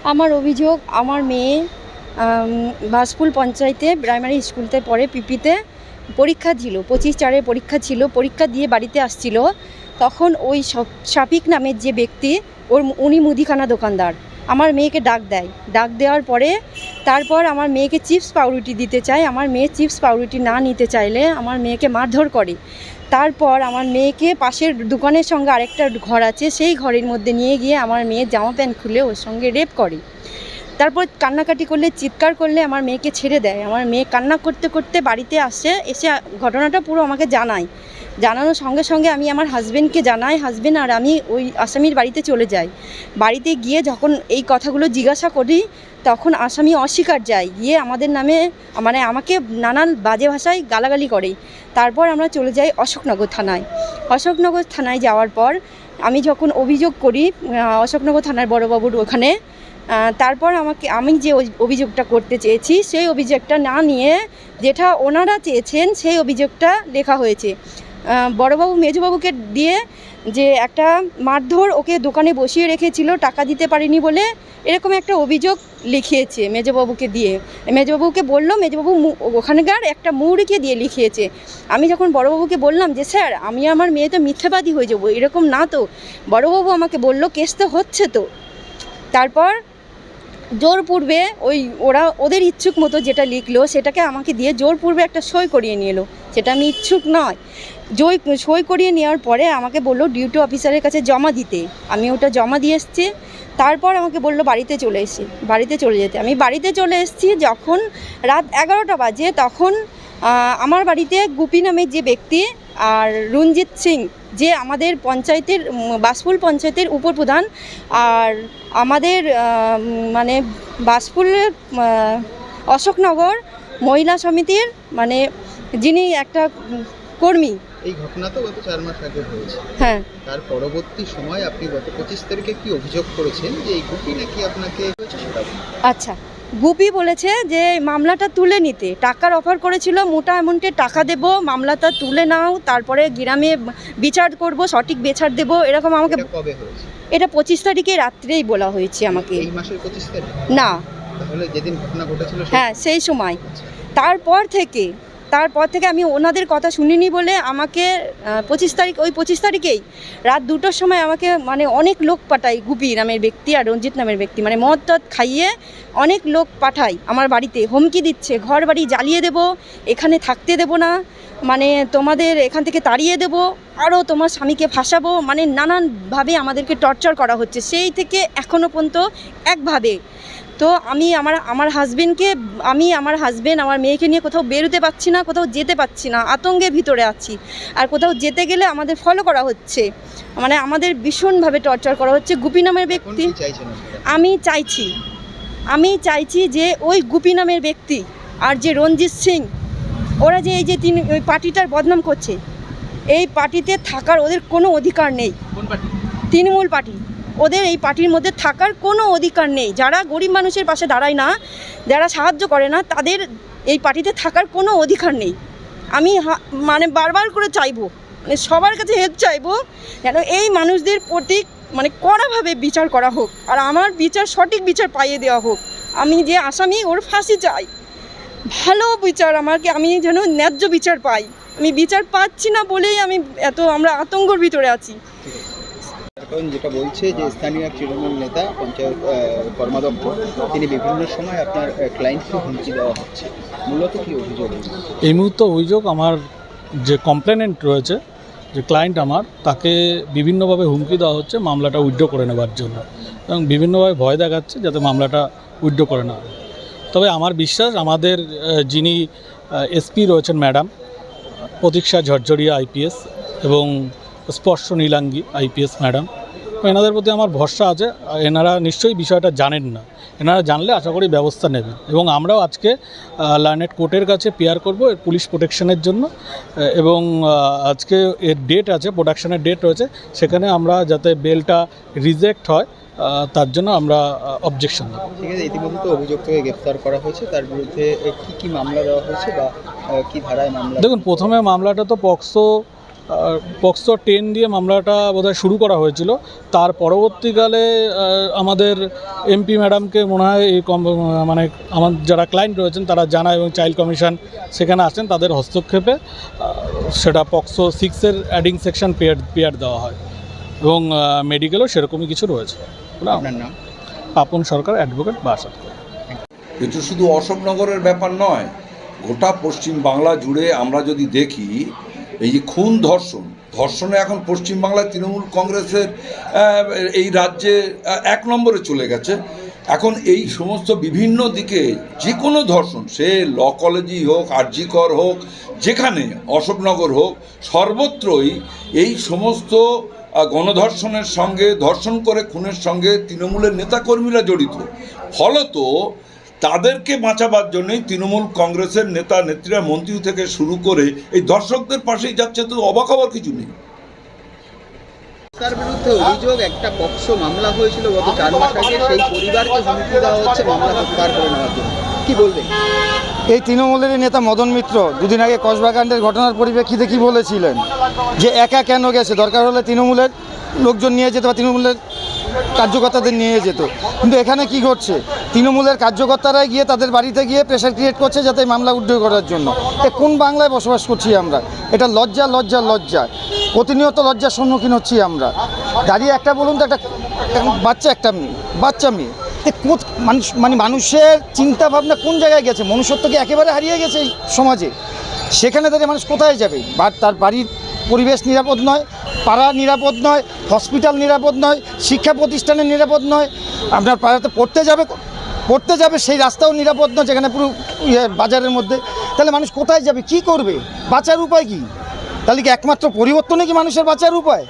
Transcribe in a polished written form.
আমার অভিযোগ, আমার মেয়ে বাসপুল পঞ্চায়েতে প্রাইমারি স্কুলতে পড়ে, পিপিতে পরীক্ষা ছিল, 25/4 পরীক্ষা ছিল। পরীক্ষা দিয়ে বাড়িতে আসছিল, তখন ওই শফিক নামের যে ব্যক্তি, উনি মুদিখানা দোকানদার, আমার মেয়েকে ডাক দেয়। ডাক দেওয়ার পরে তারপর আমার মেয়েকে চিপস পাউরুটি দিতে চায়। আমার মেয়ে চিপস পাউরুটি না নিতে চাইলে আমার মেয়েকে মারধর করে। তারপর আমার মেয়েকে পাশের দোকানের সঙ্গে আরেকটা ঘর আছে, সেই ঘরের মধ্যে নিয়ে গিয়ে আমার মেয়ের জামা প্যান্ট খুলে ওর সঙ্গে রেপ করে। তারপর কান্নাকাটি করলে, চিৎকার করলে আমার মেয়েকে ছেড়ে দেয়। আমার মেয়ে কান্না করতে করতে বাড়িতে আসে, এসে ঘটনাটা পুরো আমাকে জানায়। জানানোর সঙ্গে সঙ্গে আমি আমার হাজব্যান্ডকে জানাই, হাজব্যান্ড আর আমি ওই আসামির বাড়িতে চলে যাই। বাড়িতে গিয়ে যখন এই কথাগুলো জিজ্ঞাসা করি, তখন আসামি অস্বীকার যায়, গিয়ে আমাদের নামে মানে আমাকে নানান বাজে ভাষায় গালাগালি করে। তারপর আমরা চলে যাই অশোকনগর থানায়। অশোকনগর থানায় যাওয়ার পর আমি যখন অভিযোগ করি অশোকনগর থানার বড়বাবুর ওখানে, তারপর আমি যে অভিযোগটা করতে চেয়েছি সেই অভিযোগটা না নিয়ে যেটা ওনারা চেয়েছেন সেই অভিযোগটা লেখা হয়েছে। বড়বাবু মেজবাবুকে দিয়ে যে একটা মারধর, ওকে দোকানে বসিয়ে রেখেছিল টাকা দিতে পারিনি বলে, এরকম একটা অভিযোগ লিখিয়েছে মেজবাবুকে দিয়ে। মেজবাবুকে বললো, মেজবাবু ওখানকার একটা মৌরিকে দিয়ে লিখিয়েছে। আমি যখন বড়বাবুকে বললাম যে স্যার আমি আমার মেয়ে তো মিথ্যাবাদী হয়ে যাবো, এরকম না তো। বড়বাবু আমাকে বলল কেস তো হচ্ছে তো। তারপর জোরপূর্বে ওদের ইচ্ছুক মতো যেটা লিখলো সেটাকে আমাকে দিয়ে জোরপূর্বে একটা সই করিয়ে নিয়ে এলো, সেটা আমি ইচ্ছুক নয়। সই করিয়ে নেওয়ার পরে আমাকে বললো ডিউটি অফিসারের কাছে জমা দিতে। আমি ওটা জমা দিয়ে এসেছি। তারপর আমাকে বললো বাড়িতে চলে যেতে। আমি বাড়িতে চলে এসেছি যখন রাত 11টা বাজে, তখন আমার বাড়িতে গুপি নামের যে ব্যক্তি আর রঞ্জিত সিং, যে আমাদের পঞ্চায়েতের বাসফুল পঞ্চায়েতের উপপ্রধান, আর আমাদের মানে বাসফুলের অশোকনগর মহিলা সমিতির মানে যিনি একটা কর্মী। এই ঘটনা তো গত 4 মাস আগে হয়েছে। হ্যাঁ, তার পরবর্তী সময় আপনি গত 25 তারিখে কি অভিযোগ করেছেন যে এই গুপি নাকি আপনাকে হয়েছে সেটা? আচ্ছা, গুপি বলেছে যে মামলাটা তুলে নিতে, টাকার অফার করেছিল, মোটা অ্যামাউন্টের টাকা দেব, মামলাটা তুলে নাও, তারপরে গ্রামে বিচার করব, সঠিক বিচার দেব, এরকম আমাকে। কবে হয়েছে এটা 25 তারিখে রাত্রেই বলা হয়েছে আমাকে। এই মাসের 25 তারিখ? না, তাহলে যেদিন ঘটনা ঘটেছিল হ্যাঁ সেই সময়। তারপর থেকে আমি ওনাদের কথা শুনিনি বলে আমাকে 25 তারিখেই রাত 2টোর সময় আমাকে মানে অনেক লোক পাঠায়, গুপি নামের ব্যক্তি আর রঞ্জিত নামের ব্যক্তি, মানে মদ টদ খাইয়ে অনেক লোক পাঠায় আমার বাড়িতে, হুমকি দিচ্ছে ঘর বাড়ি জ্বালিয়ে দেব, এখানে থাকতে দেব না, মানে তোমাদের এখান থেকে তাড়িয়ে দেব, আরও তোমার স্বামীকে ফাঁসাবো, মানে নানানভাবে আমাদেরকে টর্চার করা হচ্ছে সেই থেকে এখনও পর্যন্ত একভাবে। তো আমি আমার হাজবেন্ড আমার মেয়েকে নিয়ে কোথাও বেরোতে পারছি না, কোথাও যেতে পারছি না, আতঙ্কের ভিতরে আছি। আর কোথাও যেতে গেলে আমাদের ফলো করা হচ্ছে, মানে আমাদের ভীষণভাবে টর্চার করা হচ্ছে গুপি নামের ব্যক্তি। আমি চাইছি যে ওই গুপি নামের ব্যক্তি আর যে রঞ্জিত সিং, ওরা যে এই যে ওই পার্টিটার বদনাম করছে, এই পার্টিতে থাকার ওদের কোনো অধিকার নেই। তৃণমূল পার্টি, ওদের এই পার্টির মধ্যে থাকার কোনো অধিকার নেই। যারা গরিব মানুষের পাশে দাঁড়ায় না, যারা সাহায্য করে না, তাদের এই পার্টিতে থাকার কোনো অধিকার নেই। আমি মানে বারবার করে চাইবো, মানে সবার কাছে হেল্প চাইবো যেন এই মানুষদের প্রতি মানে কড়াভাবে বিচার করা হোক, আর আমার সঠিক বিচার পাইয়ে দেওয়া হোক। আমি যে আসামি, ওর ফাঁসি চাই, ভালো বিচার আমি যেন ন্যায্য বিচার পাই। আমি বিচার পাচ্ছি না বলেই আমরা আতঙ্কের ভিতরে আছি। এখন যেটা বলছে যে স্থানীয় এক তৃণমূল নেতা, পঞ্চায়েত কর্মাধ্যক্ষ, তিনি বিভিন্ন সময় আপনার ক্লায়েন্টকে হুমকি দেওয়া হচ্ছে, মূলত কি অভিযোগ? এই মুহূর্তে অভিযোগ, আমার যে কমপ্লেনেন্ট রয়েছে, যে ক্লায়েন্ট আমার, তাকে বিভিন্নভাবে হুমকি দেওয়া হচ্ছে মামলাটা উইথড্র করে নেবার জন্য, এবং বিভিন্নভাবে ভয় দেখাচ্ছে যাতে মামলাটা উইথড্র করে নেওয়া হয়। তবে আমার বিশ্বাস, আমাদের যিনি এসপি রয়েছেন ম্যাডাম প্রতীক্ষা ঝরঝরিয়া আইপিএস এবং স্পর্শ নীলাঙ্গী আইপিএস ম্যাডাম, এনাদের প্রতি আমার ভরসা আছে। এনারা নিশ্চয়ই বিষয়টা জানেন না, এনারা জানলে আশা করি ব্যবস্থা নেবেন। এবং আমরাও আজকে লার্নেড কোর্টের কাছে পেয়ার করব এর পুলিশ প্রোটেকশনের জন্য, এবং আজকে এর ডেট আছে, প্রোডাকশনের ডেট রয়েছে, সেখানে আমরা যাতে বেলটা রিজেক্ট হয় তার জন্য আমরা অবজেকশন দেবো। ঠিক আছে, ইতিমধ্যে তো অভিযুক্তকে গ্রেফতার করা হয়েছে, তার বিরুদ্ধে কী মামলা দেওয়া হয়েছে বা কী ধারায় মামলা? দেখুন, প্রথমে মামলাটা তো পক্সো পক্সো 10 দিয়ে মামলাটা বোধহয় শুরু করা হয়েছিল। তার পরবর্তীকালে আমাদের এমপি ম্যাডামকে মনে হয় এই মানে আমার যারা ক্লায়েন্ট রয়েছেন তারা জানায় এবং চাইল্ড কমিশন সেখানে আসেন, তাদের হস্তক্ষেপে সেটা পক্সো 6-এর অ্যাডিং সেকশন পেয়ার দেওয়া হয় এবং মেডিকেলও সেরকমই কিছু রয়েছে। আপনার নাম? পাপন সরকার, অ্যাডভোকেট বারাসাত। এটা শুধু অশোকনগরের ব্যাপার নয়, গোটা পশ্চিম বাংলা জুড়ে আমরা যদি দেখি এই যে খুন ধর্ষণে এখন পশ্চিমবাংলায় তৃণমূল কংগ্রেসের এই রাজ্যে 1 নম্বরে চলে গেছে। এখন এই সমস্ত বিভিন্ন দিকে যে কোনো ধর্ষণ, সে ল কলেজই হোক, আরজিকর হোক, যেখানে অশোকনগর হোক, সর্বত্রই এই সমস্ত গণধর্ষণের সঙ্গে, ধর্ষণ করে খুনের সঙ্গে তৃণমূলের নেতাকর্মীরা জড়িত। ফলত তাদেরকে বাঁচাবার জন্যই তৃণমূল কংগ্রেসের নেতা নেত্রীরা, মন্ত্রী থেকে শুরু করে এই দর্শকদের পাশেই যাচ্ছে, তো অবাক হওয়ার কিছু নেই। তার বিরুদ্ধে অভিযোগ একটা পক্সো মামলা হয়েছিল গত 4 মাস আগে, সেই পরিবারকে হুমকি দেওয়া হচ্ছে মামলা প্রত্যাহার করে নেওয়ার জন্য, কি বলবেন? এই তৃণমূলের নেতা মদন মিত্র দুদিন আগে কসবাকাণ্ডের ঘটনার পরিপ্রেক্ষিতে কি বলেছিলেন যে একা কেন গেছে, দরকার হলে তৃণমূলের লোকজন নিয়ে যেত বা তৃণমূলের কার্যকর্তাদের নিয়ে যেত। কিন্তু এখানে কি ঘটছে, তৃণমূলের কার্যকর্তারাই গিয়ে তাদের বাড়িতে গিয়ে প্রেশার ক্রিয়েট করছে যাতে মামলা উদ্ধার করার জন্য। কোন বাংলায় বসবাস করছি আমরা? এটা লজ্জা লজ্জা লজ্জা, প্রতিনিয়ত লজ্জার সম্মুখীন হচ্ছি আমরা। দাঁড়িয়ে একটা বলুন তো, একটা বাচ্চা মেয়ে মানুষ, মানে মানুষের চিন্তা ভাবনা কোন জায়গায় গেছে? মনুষ্যত্বকে একেবারে হারিয়ে গেছে এই সমাজে। সেখানে দাঁড়িয়ে মানুষ কোথায় যাবে? তার বাড়ির পরিবেশ নিরাপদ নয়, পাড়া নিরাপদ নয়, হসপিটাল নিরাপদ নয়, শিক্ষা প্রতিষ্ঠানে নিরাপদ নয়, আপনার পাড়াতে পড়তে যাবে সেই রাস্তাও নিরাপদ নয়, যেখানে পুরো বাজারের মধ্যে। তাহলে মানুষ কোথায় যাবে, কি করবে, বাঁচার উপায় কি? তাহলে কি একমাত্র পরিবর্তনে কি মানুষের বাঁচার উপায়?